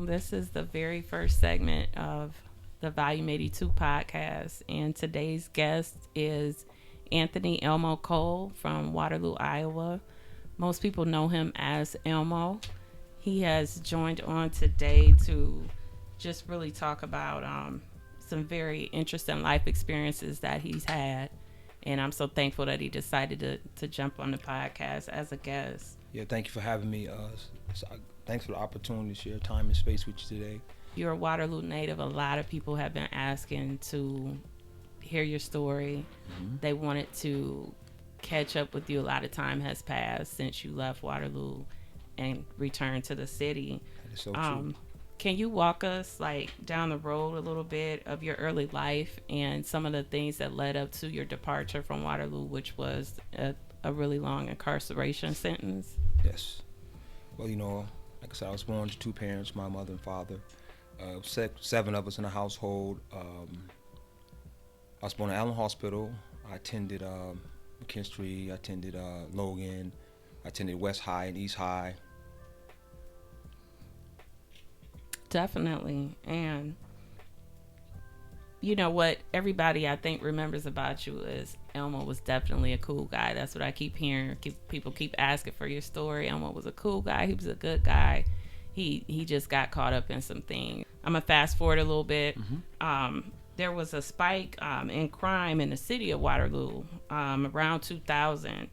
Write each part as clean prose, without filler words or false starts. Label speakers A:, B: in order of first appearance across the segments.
A: This is the very first segment of the Volume 82 podcast, and today's guest is Anthony Elmo Cole from Waterloo, Iowa. Most people know him as Elmo. He has joined on today to just really talk about some very interesting life experiences that he's had. And I'm so thankful that he decided to jump on the podcast as a guest.
B: Yeah, thank you for having me. Thanks for the opportunity to share time and space with you today.
A: You're a Waterloo native. A lot of people have been asking to hear your story. They wanted to catch up with you. A lot of time has passed since you left Waterloo and returned to the city.
B: That is so true.
A: Can you walk us down the road a little bit of your early life and some of the things that led up to your departure from Waterloo, which was a really long incarceration sentence?
B: Yes. Well, like I said, I was born to two parents, my mother and father. Seven of us in the household. I was born at Allen Hospital. I attended McKinstry. I attended Logan. I attended West High and East High.
A: Definitely. And you know what everybody I think remembers about you is Elmo was definitely a cool guy. That's what I keep hearing. People keep asking for your story. Elmo was a cool guy. He was a good guy. He just got caught up in some things. I'm going to fast forward a little bit. There was a spike in crime in the city of Waterloo around 2000.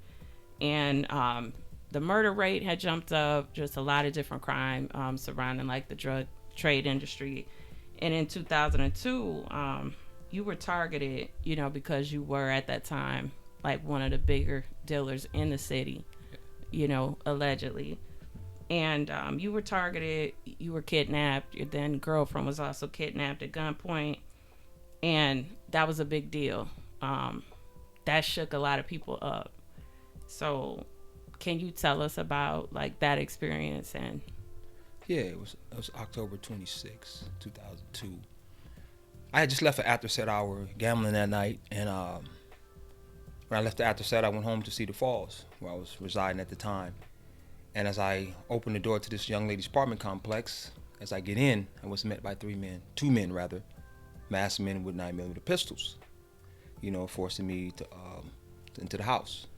A: And the murder rate had jumped up, just a lot of different crime surrounding the drug trade industry. And in 2002, you were targeted, because you were at that time one of the bigger dealers in the city, allegedly. And you were targeted, you were kidnapped, your then girlfriend was also kidnapped at gunpoint. And that was a big deal. That shook a lot of people up. So can you tell us about that experience? And
B: Yeah, it was October 26, 2002. I had just left for after set hour gambling that night, and when I left the after set, I went home to Cedar Falls, where I was residing at the time. And as I opened the door to this young lady's apartment complex, as I get in, I was met by two men, masked men with 9mm pistols, forcing me to into the house.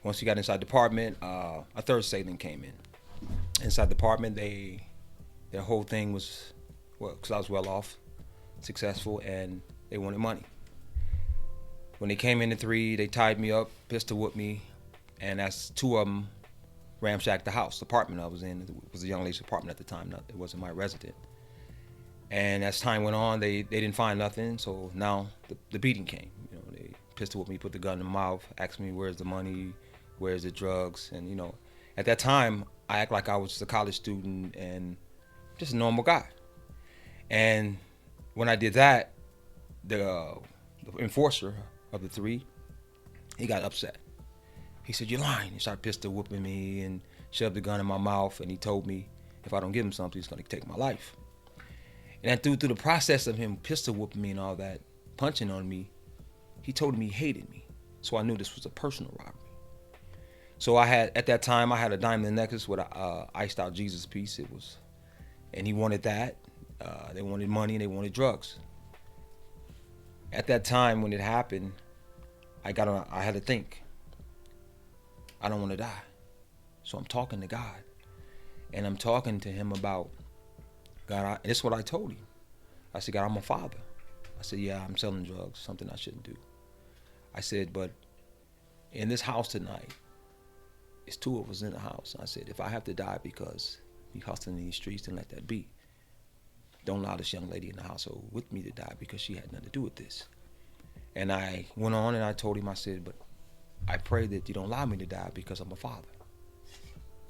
B: Once we got inside the apartment, a third assailant came in. Inside the apartment, their whole thing was, because I was well off, successful, and they wanted money. When they came in at three, they tied me up, pistol whipped me, and as two of them ramshacked the house. The apartment I was in, it was a young lady's apartment at the time, it wasn't my resident. And as time went on, they didn't find nothing, so now the beating came. They pistol whipped me, put the gun in my mouth, asked me where's the money, where's the drugs, and at that time, I act like I was just a college student and just a normal guy. And when I did that, the enforcer of the three, he got upset. He said, "You're lying." He started pistol whipping me and shoved the gun in my mouth, and he told me if I don't give him something, he's going to take my life. And through the process of him pistol whipping me and all that, punching on me, he told me he hated me. So I knew this was a personal robbery. So at that time, I had a diamond necklace with a iced out Jesus piece. And he wanted that. They wanted money and they wanted drugs. At that time when it happened, I had to think. I don't want to die. So I'm talking to God. And I'm talking to him about, God, and this is what I told him. I said, God, I'm a father. I said, yeah, I'm selling drugs, something I shouldn't do. I said, but in this house tonight, it's two of us in the house. I said, if I have to die because you hustling in these streets, then let that be. Don't allow this young lady in the household with me to die because she had nothing to do with this. And I went on and I told him, I said, but I pray that you don't allow me to die because I'm a father.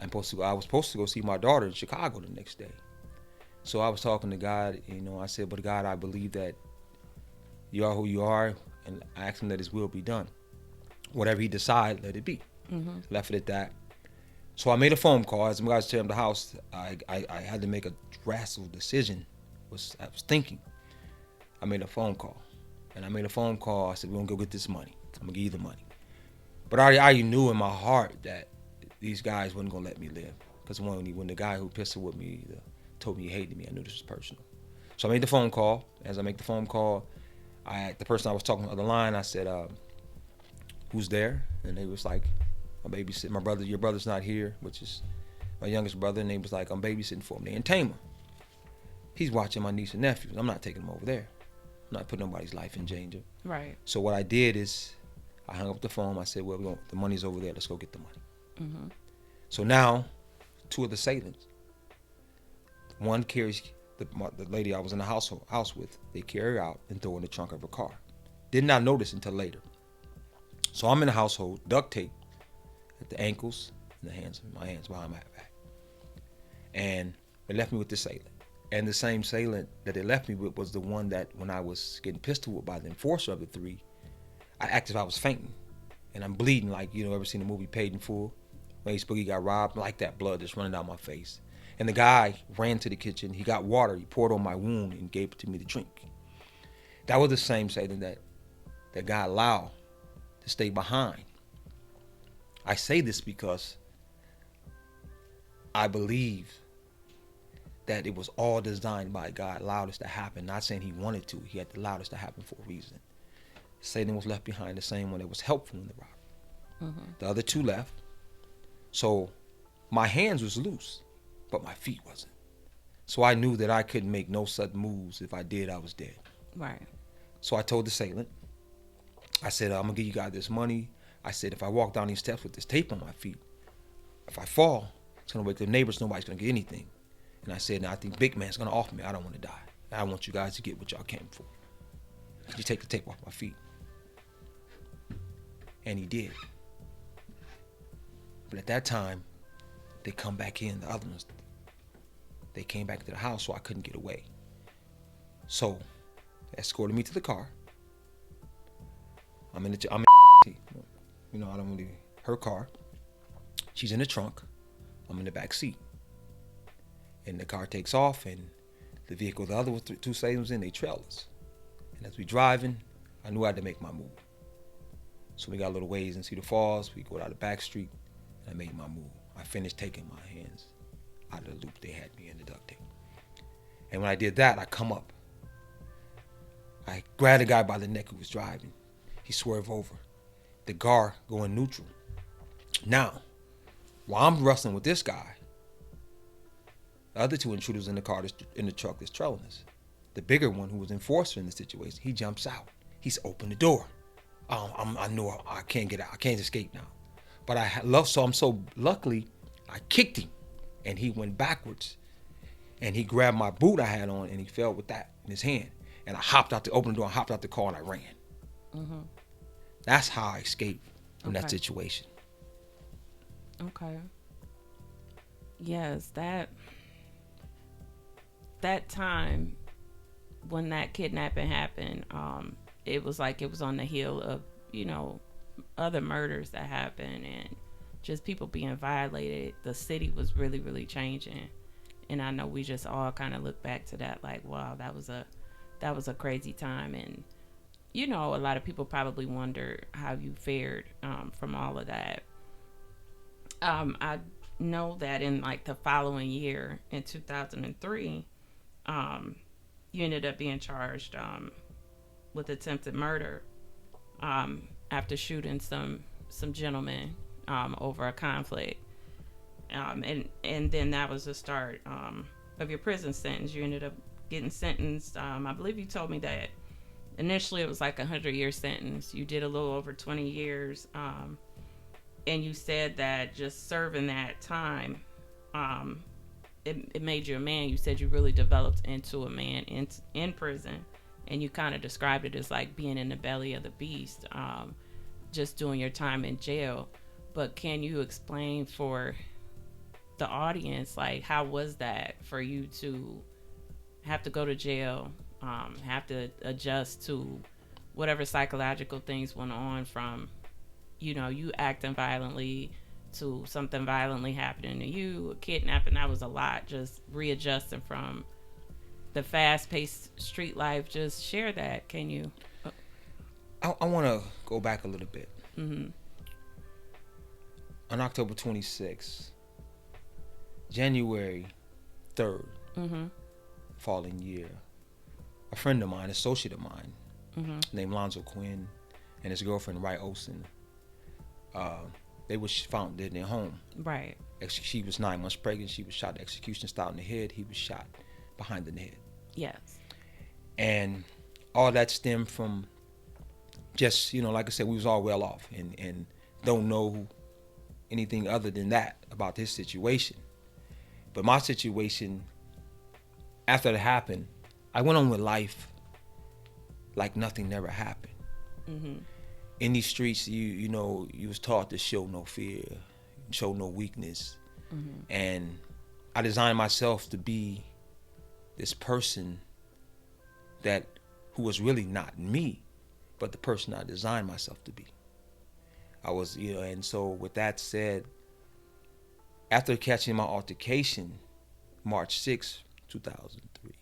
B: I was supposed to go see my daughter in Chicago the next day. So I was talking to God, I said, but God, I believe that you are who you are, and I asked him that his will be done. Whatever he decide, let it be. Left it at that. So I made a phone call. As I was tearing the house, I had to make a drastic decision. I was thinking. I made a phone call. And I made a phone call. I said, we're going to go get this money. I'm going to give you the money. But I already knew in my heart that these guys wasn't going to let me live. Because when the guy who pistol with me told me he hated me. I knew this was personal. So I made the phone call. As I make the phone call, the person I was talking on the line, I said, who's there? And they was like, I'm babysitting my brother. Your brother's not here, which is my youngest brother. And they was like, I'm babysitting for him. They in Tama. He's watching my niece and nephews. I'm not taking him over there. I'm not putting nobody's life in danger.
A: Right.
B: So what I did is I hung up the phone. I said, well, the money's over there. Let's go get the money.
A: Mm-hmm.
B: So now, two of the assailants. One carries the lady I was in the house with. They carry her out and throw her in the trunk of her car. Did not notice until later. So I'm in the household, duct tape at the ankles and my hands behind my back. And they left me with this assailant. And the same assailant that they left me with was the one that when I was getting pistol whipped by the enforcer of the three, I acted I was fainting. And I'm bleeding like, ever seen the movie Paid in Full? When Ace Boogie got robbed, like that blood just running down my face. And the guy ran to the kitchen. He got water. He poured on my wound and gave it to me to drink. That was the same assailant that God allowed to stay behind. I say this because I believe that it was all designed by God, allowed this to happen. Not saying he wanted to. He had to allow this to happen for a reason. Satan was left behind, the same one that was helpful in the robbery. Mm-hmm. The other two left. So my hands was loose, but my feet wasn't. So I knew that I couldn't make no sudden moves. If I did, I was dead.
A: Right.
B: So I told the assailant, I said, I'm going to give you guys this money. I said, if I walk down these steps with this tape on my feet, if I fall, it's going to wake the neighbors. Nobody's going to get anything. And I said, now I think Big Man's going to offer me. I don't want to die. I want you guys to get what y'all came for. You take the tape off my feet. And he did. But at that time, they come back in, the other ones. They came back to the house, so I couldn't get away. So they escorted me to the car. I don't really, her car. She's in the trunk. I'm in the back seat. And the car takes off, and the vehicle the other two Satan's in, they trail us. And as we driving, I knew I had to make my move. So we got a little ways in Cedar Falls. We go down the back street, and I made my move. I finished taking my hands out of the loop they had me in the duct tape. And when I did that, I come up. I grabbed the guy by the neck who was driving. He swerved over. The guard going neutral. Now, while I'm wrestling with this guy, the other two intruders in the car, in the truck, that's trailing us. The bigger one, who was enforcer in the situation, he jumps out. He's opened the door. I know I can't get out. I can't escape now. But I'm so luckily, I kicked him, and he went backwards, and he grabbed my boot I had on, and he fell with that in his hand. And I opened the door, hopped out the car, and I ran. Mm-hmm. That's how I escaped from that situation.
A: Okay. Yes, that time when that kidnapping happened, it was like it was on the heel of, other murders that happened and just people being violated. The city was really, really changing. And I know we just all kind of look back to that like, wow, that was a crazy time. And, a lot of people probably wonder how you fared from all of that. I know that in like the following year, in 2003, you ended up being charged with attempted murder after shooting some gentlemen over a conflict. And then that was the start of your prison sentence. You ended up getting sentenced. I believe you told me that initially it was like 100-year sentence. You did a little over 20 years. And you said that just serving that time, it made you a man. You said you really developed into a man in prison. And you kind of described it as like being in the belly of the beast, just doing your time in jail. But can you explain for the audience, like, how was that for you to have to go to jail, have to adjust to whatever psychological things went on from, you acting violently to something violently happening to you, a kidnapping? That was a lot, just readjusting from the fast-paced street life. Just share that. Can you?
B: I want to go back a little bit.
A: Mm-hmm.
B: On October 26th, January 3rd
A: Mm-hmm.
B: following year. A friend of mine, associate of mine,
A: Mm-hmm.
B: named Lonzo Quinn, and his girlfriend, Wright Olsen, they was found dead in their home.
A: Right.
B: She was 9 months pregnant. She was shot execution style in the head. He was shot behind the head.
A: Yes.
B: And all that stemmed from just, like I said, we was all well off and don't know anything other than that about his situation. But my situation, after it happened, I went on with life like nothing never happened.
A: Mm-hmm.
B: In these streets, you was taught to show no fear, show no weakness.
A: Mm-hmm.
B: And I designed myself to be this person who was really not me, but the person I designed myself to be. I was, and so with that said, after catching my altercation, March 6, 2003,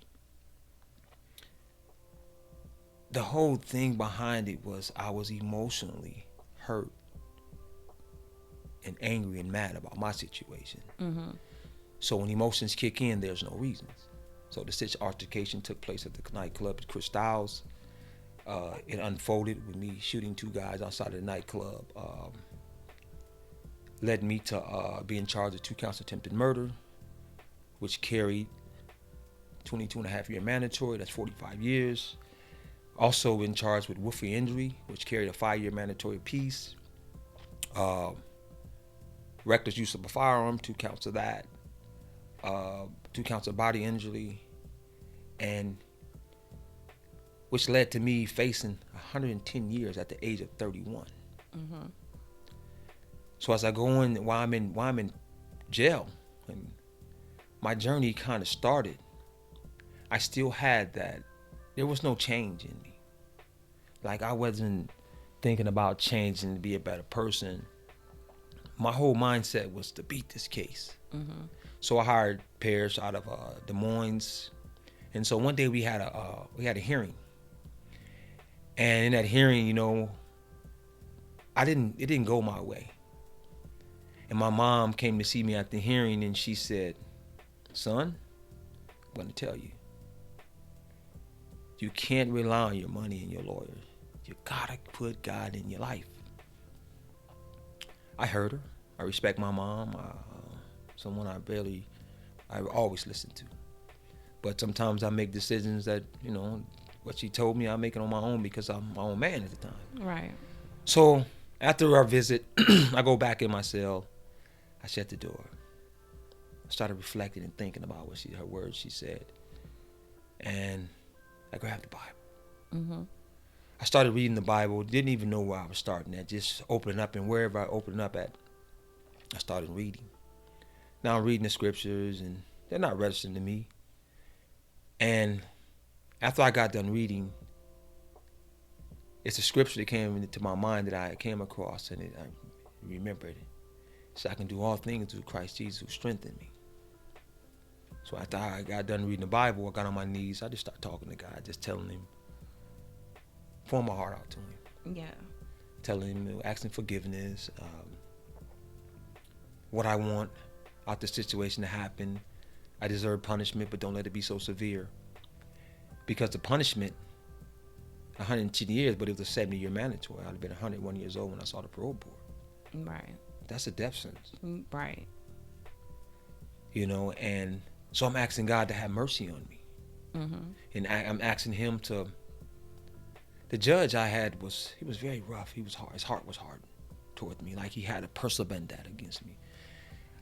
B: the whole thing behind it was I was emotionally hurt and angry and mad about my situation.
A: Mm-hmm.
B: So when emotions kick in, there's no reasons. So the altercation took place at the nightclub at Cristal's. It unfolded with me shooting 2 guys outside of the nightclub. Led me to being charged with 2 counts of attempted murder, which carried 22.5-year mandatory. That's 45 years. Also been charged with willful injury, which carried a 5-year mandatory piece. Reckless use of a firearm, 2 counts of that. 2 counts of body injury, and which led to me facing 110 years at the age of 31.
A: Mm-hmm.
B: So as I go in, while I'm in jail, and my journey kind of started, I still had that. There was no change in me. Like, I wasn't thinking about changing to be a better person. My whole mindset was to beat this case.
A: Mm-hmm.
B: So I hired Parrish out of Des Moines, and so one day we had a hearing, and in that hearing, it didn't go my way. And my mom came to see me at the hearing, and she said, "Son, I'm going to tell you, you can't rely on your money and your lawyers. You gotta put God in your life." I heard her. I respect my mom. Someone I always listen to. But sometimes I make decisions that, what she told me, I make it on my own because I'm my own man at the time.
A: Right.
B: So after our visit, I go back in my cell. I shut the door. I started reflecting and thinking about her words she said. And I grabbed the Bible.
A: Mm-hmm.
B: I started reading the Bible. Didn't even know where I was starting at. Just opening up, and wherever I opened up at, I started reading. Now I'm reading the scriptures, and they're not registering to me. And after I got done reading, it's a scripture that came into my mind that I came across, and I remembered it. So I can do all things through Christ Jesus who strengthened me. So after I got done reading the Bible, I got on my knees. I just started talking to God, just telling him, pouring my heart out to him.
A: Yeah.
B: Telling him, asking forgiveness, what I want out the situation to happen. I deserve punishment, but don't let it be so severe. Because the punishment, 110 years, but it was a 70-year mandatory. I'd have been 101 years old when I saw the parole board.
A: Right.
B: That's a death sentence.
A: Right.
B: And so I'm asking God to have mercy on me.
A: Mm-hmm.
B: And I'm asking him to, the judge I had he was very rough. He was hard. His heart was hard toward me. Like he had a personal vendetta against me.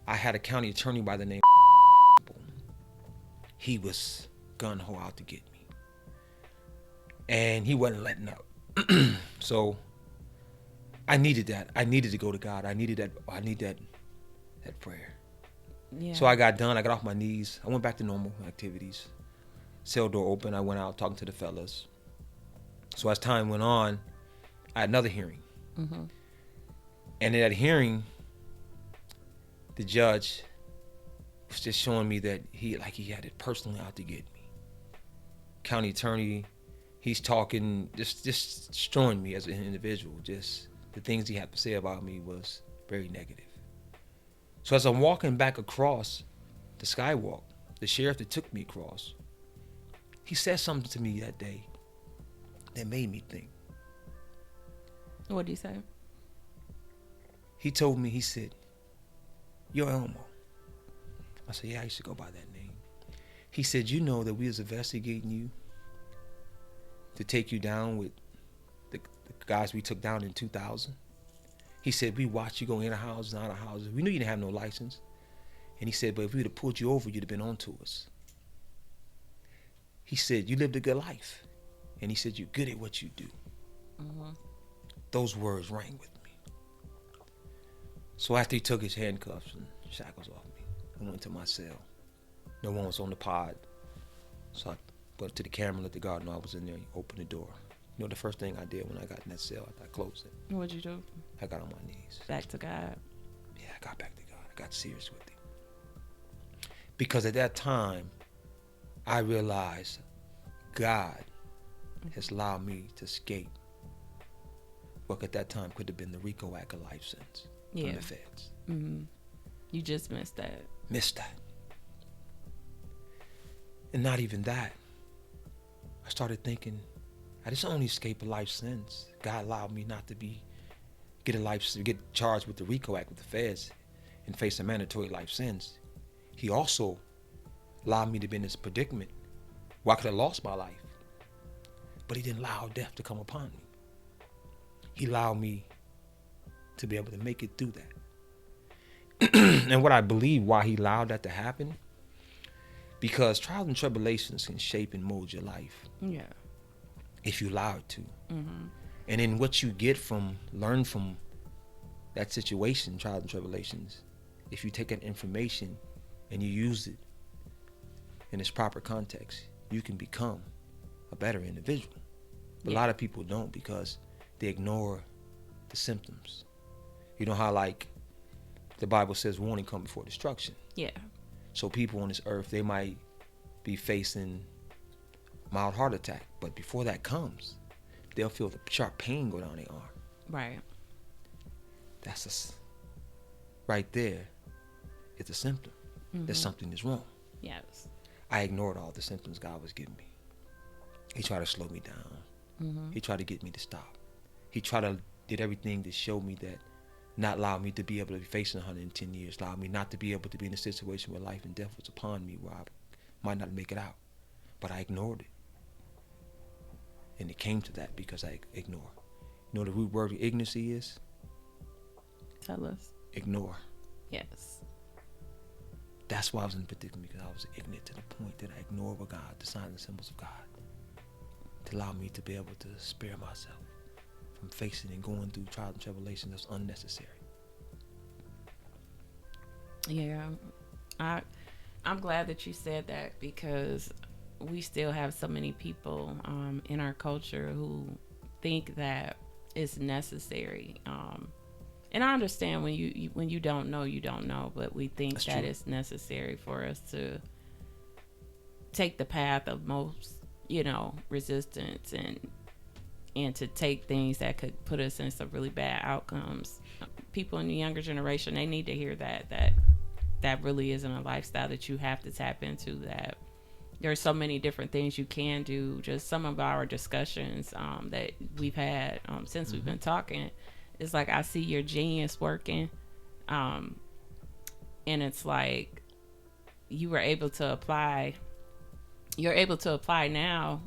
B: I had a county attorney by the name of he was gun-ho out to get me. And he wasn't letting up. So I needed that. I needed to go to God. I need that prayer.
A: Yeah.
B: So I got done. I got off my knees. I went back to normal activities. Cell door open. I went out talking to the fellas. So as time went on, I had another hearing.
A: Mm-hmm.
B: And in that hearing, the judge was just showing me that he had it personally out to get me. County attorney, he's talking, just destroying me as an individual. Just the things he had to say about me was very negative. So as I'm walking back across the skywalk, the sheriff that took me across, he said something to me that day that made me think.
A: What did he say?
B: He told me, he said, "You're Elmo." I said, "Yeah, I used to go by that name." He said, "You know that we was investigating you to take you down with the guys we took down in 2000. He said, we watched you go in a house and out of houses. We knew you didn't have no license." And he said, "But if we would have pulled you over, you'd have been on to us." He said, "You lived a good life." And he said, "You're good at what you do."
A: Mm-hmm.
B: Those words rang with me. So after he took his handcuffs and shackles off me, I went to my cell. No one was on the pod. So I went to the camera and let the guard know I was in there. He opened the door. You know, the first thing I did when I got in that cell, I closed it.
A: What'd you do?
B: I got on my knees.
A: Back to God.
B: Yeah, I got back to God. I got serious with him. Because at that time, I realized God has allowed me to escape what at that time could have been the RICO Act of life sentence from the feds.
A: Mm-hmm. You just missed that.
B: Missed that. And not even that. I started thinking, I just only escaped a life sentence. God allowed me not to get charged with the RICO Act with the feds and face a mandatory life sentence. He also allowed me to be in this predicament where I could have lost my life. But he didn't allow death to come upon me. He allowed me to be able to make it through that. And what I believe why he allowed that to happen, because trials and tribulations can shape and mold your life.
A: Yeah.
B: If you allow it to.
A: Mm-hmm.
B: And then what you learn from that situation, trials and tribulations, if you take that information and you use it in its proper context, you can become a better individual. But a lot of people don't because they ignore the symptoms. You know how like the Bible says warning come before destruction.
A: Yeah.
B: So people on this earth, they might be facing mild heart attack, but before that comes, they'll feel the sharp pain go down their arm.
A: Right.
B: That's right there. It's a symptom that something is wrong.
A: Yes.
B: I ignored all the symptoms God was giving me. He tried to slow me down. He tried to get me to stop. He did everything to show me that, not allow me to be able to be facing 110 years, allow me not to be able to be in a situation where life and death was upon me, where I might not make it out. But I ignored it. And it came to that because I ignore. You know the root word of ignorance is?
A: Tell us.
B: Ignore.
A: Yes.
B: That's why I was in predicament, because I was ignorant to the point that I ignored what God, the signs and symbols of God, to allow me to be able to spare myself from facing and going through trials and tribulations that's unnecessary.
A: Yeah. I'm glad that you said that, because we still have so many people in our culture who think that it's necessary. And I understand when you don't know, you don't know, but we think
B: That's
A: that
B: true.
A: it's necessary for us to take the path of most, resistance and to take things that could put us in some really bad outcomes. People in the younger generation, they need to hear that really isn't a lifestyle that you have to tap into, that there are so many different things you can do. Just some of our discussions that we've had since we've been talking, it's like I see your genius working, and it's like you're able to apply now,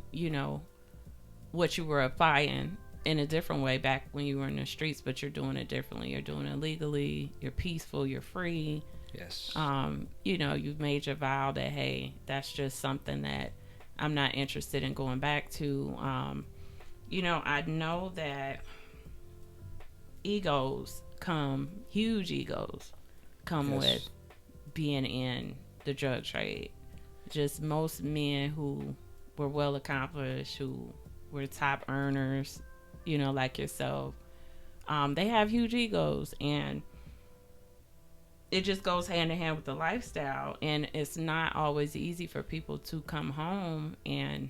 A: what you were applying in a different way back when you were in the streets, but you're doing it differently. You're doing it legally, you're peaceful, you're free.
B: Yes.
A: You've made your vow that, hey, that's just something that I'm not interested in going back to. I know that huge egos come with being in the drug trade. Just most men who were well accomplished, who were top earners, like yourself, they have huge egos, and it just goes hand in hand with the lifestyle. And it's not always easy for people to come home and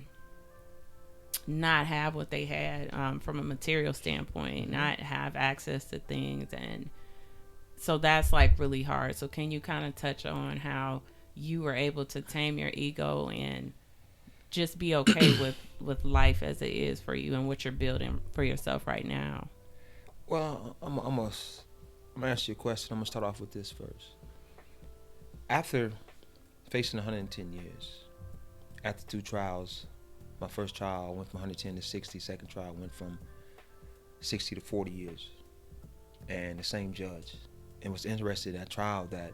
A: not have what they had from a material standpoint, not have access to things. And so that's like really hard. So can you kind of touch on how you were able to tame your ego and just be okay with life as it is for you and what you're building for yourself right now?
B: Well, I'm gonna ask you a question. I'm gonna start off with this first. After facing 110 years, after 2 trials, my first trial went from 110 to 60. Second trial went from 60 to 40 years, and the same judge. And was interested in that trial that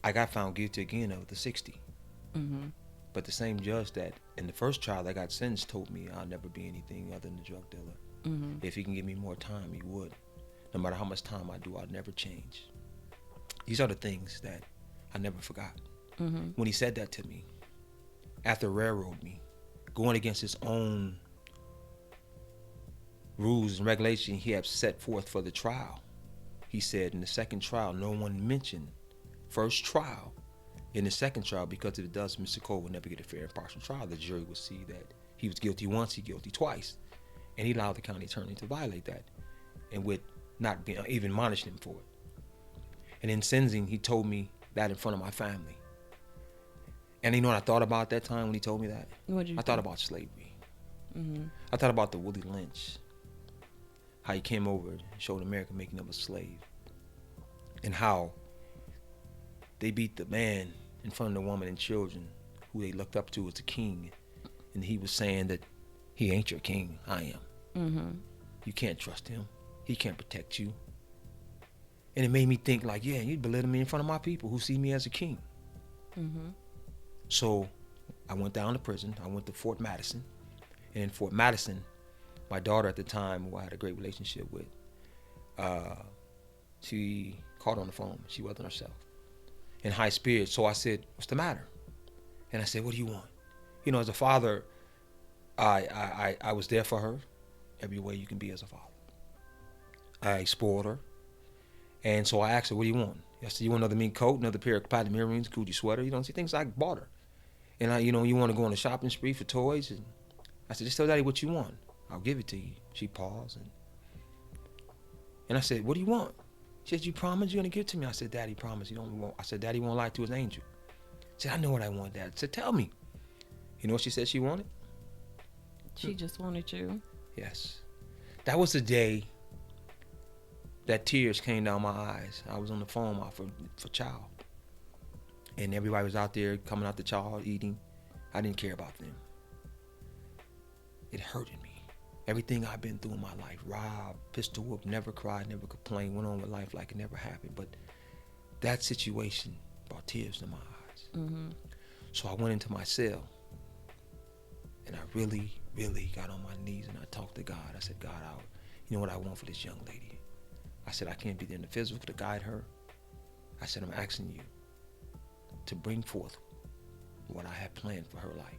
B: I got found guilty again of the 60.
A: Mm-hmm.
B: But the same judge that in the first trial I got sentenced told me I'll never be anything other than a drug dealer.
A: Mm-hmm.
B: If he can give me more time, he would. No matter how much time I do, I'll never change. These are the things that I never forgot.
A: Mm-hmm.
B: When he said that to me, after railroad me, going against his own rules and regulations he had set forth for the trial, he said in the second trial, no one mentioned first trial in the second trial, because if it does, Mr. Cole will never get a fair and impartial trial. The jury would see that he was guilty once, he guilty twice. And he allowed the county attorney to violate that and would not be even admonish him for it. And in sentencing, he told me that in front of my family. And you know what I thought about that time when he told me that? I thought about slavery.
A: Mm-hmm.
B: I thought about the Willie Lynch, how he came over and showed America making of a slave, and how they beat the man in front of the woman and children who they looked up to as a king, and he was saying that he ain't your king, I am.
A: Mm-hmm.
B: You can't trust him. He can't protect you. And it made me think like, yeah, you belittle me in front of my people who see me as a king.
A: Mm-hmm.
B: So I went down to prison. I went to Fort Madison. And in Fort Madison, my daughter at the time, who I had a great relationship with, she called on the phone. She wasn't herself, in high spirits. So I said, what's the matter? And I said, what do you want? You know, as a father, I was there for her every way you can be as a father. I spoiled her. And so I asked her, what do you want? I said, you want another mink coat, another pair of patent earrings, Gucci sweater? You know, see things I bought her. And you want to go on a shopping spree for toys? And I said, just tell Daddy what you want. I'll give it to you. She paused. And I said, what do you want? She said, you promised you're going to give it to me? I said, Daddy promised. You don't want. I said, Daddy won't lie to his angel. She said, I know what I want, Dad. I said, tell me. You know what she said she wanted?
A: She just wanted you.
B: Yes. That was the day that tears came down my eyes. I was on the phone for child. And everybody was out there coming out the child, eating. I didn't care about them. It hurted me. Everything I've been through in my life, robbed, pistol whipped, never cried, never complained, went on with life like it never happened. But that situation brought tears to my eyes.
A: Mm-hmm.
B: So I went into my cell, and I really, really got on my knees and I talked to God. I said, God, you know what I want for this young lady? I said, I can't be there in the physical to guide her. I said, I'm asking you to bring forth what I have planned for her life,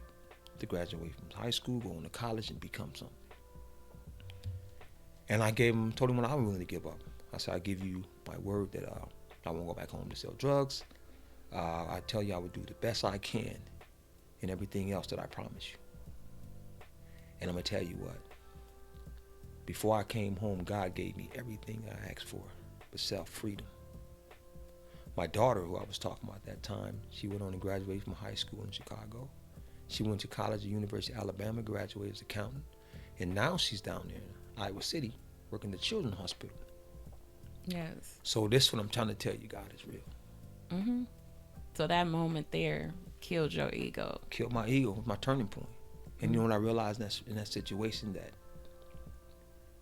B: to graduate from high school, go on to college, and become something. And I told him what I'm willing to give up. I said, I give you my word that I won't go back home to sell drugs. I tell you I would do the best I can in everything else that I promise you. And I'm going to tell you what. Before I came home, God gave me everything I asked for, but self-freedom. My daughter, who I was talking about at that time, she went on and graduated from high school in Chicago. She went to college at the University of Alabama, graduated as an accountant. And now she's down there in Iowa City, working at the Children's Hospital.
A: Yes.
B: So this is what I'm trying to tell you, God is real.
A: Mm-hmm. So that moment there killed your ego.
B: Killed my ego, my turning point. And you know when I realized in that situation that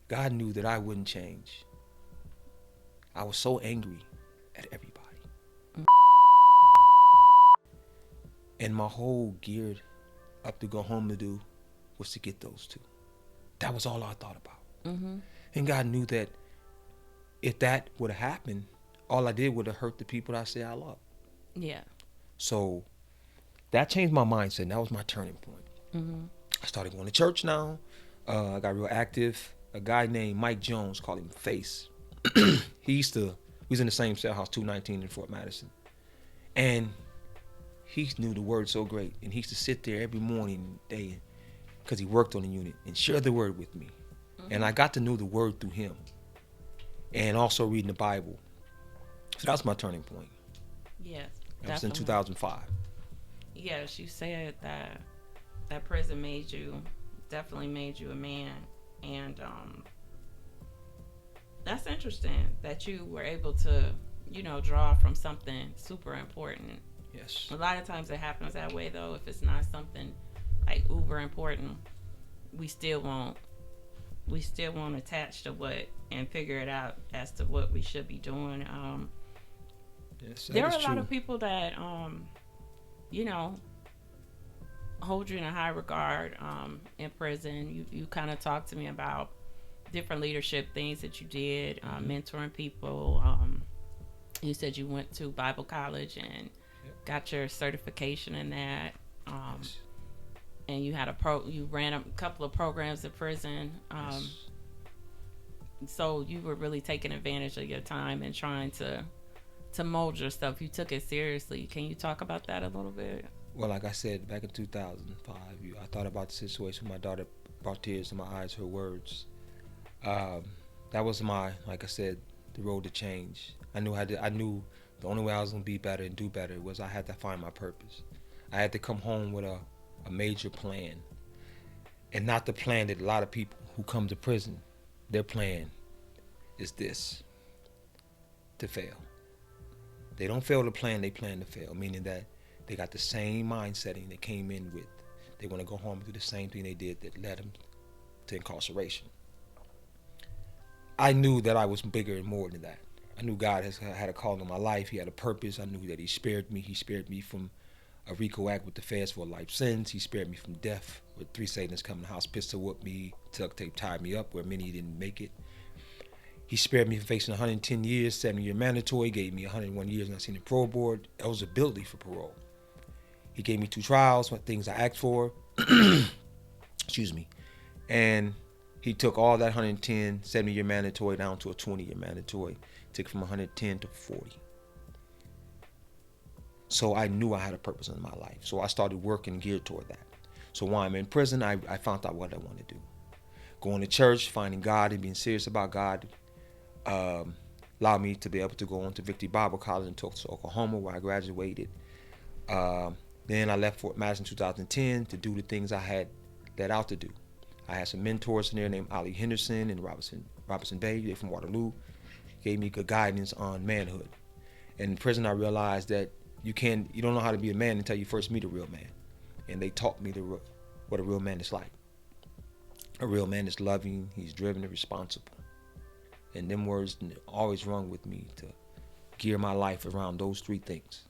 B: God knew that I wouldn't change. I was so angry at everybody. Mm-hmm. And my whole geared up to go home to do was to get those two. That was all I thought about.
A: Mm-hmm.
B: And God knew that if that would have happened, all I did would have hurt the people that I say I love.
A: Yeah.
B: So that changed my mindset. And that was my turning point.
A: Mm-hmm.
B: I started going to church now. I got real active. A guy named Mike Jones, called him Face. We was in the same cell house, 219 in Fort Madison. And he knew the word so great. And he used to sit there every morning and day, because he worked on the unit, and share the word with me. Mm-hmm. And I got to know the word through him. And also reading the Bible. So that was my turning point.
A: Yes.
B: That was in
A: Definitely.
B: 2005.
A: Yes, you said that that prison made you, definitely made you a man, and that's interesting that you were able to, draw from something super important.
B: Yes.
A: A lot of times it happens that way though. If it's not something like uber important, we still won't attach to what and figure it out as to what we should be doing.
B: Yes, that
A: There
B: is
A: are a lot
B: true.
A: of people that you know hold you in a high regard in prison. You kind of talked to me about different leadership things that you did,
B: Hmm.
A: mentoring people. You said you went to Bible college and
B: Yep.
A: got your certification in that. Um,
B: Yes.
A: and you ran a couple of programs in prison.
B: Yes.
A: So you were really taking advantage of your time and trying to mold yourself. You took it seriously. Can you talk about that a little bit?
B: Well, like I said, back in 2005, I thought about the situation. My daughter brought tears to my eyes. Her words. Um, that was my, like I said, the road to change. I knew the only way I was gonna be better and do better was I had to find my purpose. I had to come home with a major plan, and not the plan that a lot of people who come to prison, their plan is this: to fail. They don't fail to plan; they plan to fail, meaning that they got the same mindsetting they came in with. They want to go home and do the same thing they did that led them to incarceration. I knew that I was bigger and more than that. I knew God had a call on my life. He had a purpose. I knew that He spared me. He spared me from a RICO act with the feds for a life sentence. He spared me from death with 3 Satanists coming to the house, pistol whipped me, tuck tape tied me up where many didn't make it. He spared me from facing 110 years, 7-year mandatory, gave me 101 years and I seen the parole board eligibility for parole. He gave me 2 trials, what things I asked for. Excuse me. And he took all that 110, 70-year mandatory down to a 20-year mandatory. Took it from 110 to 40. So I knew I had a purpose in my life. So I started working geared toward that. So while I'm in prison, I found out what I want to do. Going to church, finding God and being serious about God um, allowed me to be able to go on to Victory Bible College in Tulsa, Oklahoma, where I graduated. Um, then I left Fort Madison in 2010 to do the things I had let out to do. I had some mentors in there named Ali Henderson and Robinson Bay. They're from Waterloo. Gave me good guidance on manhood. And in prison, I realized that you don't know how to be a man until you first meet a real man. And they taught me what a real man is like. A real man is loving, he's driven and responsible. And them words always rung with me to gear my life around those 3 things.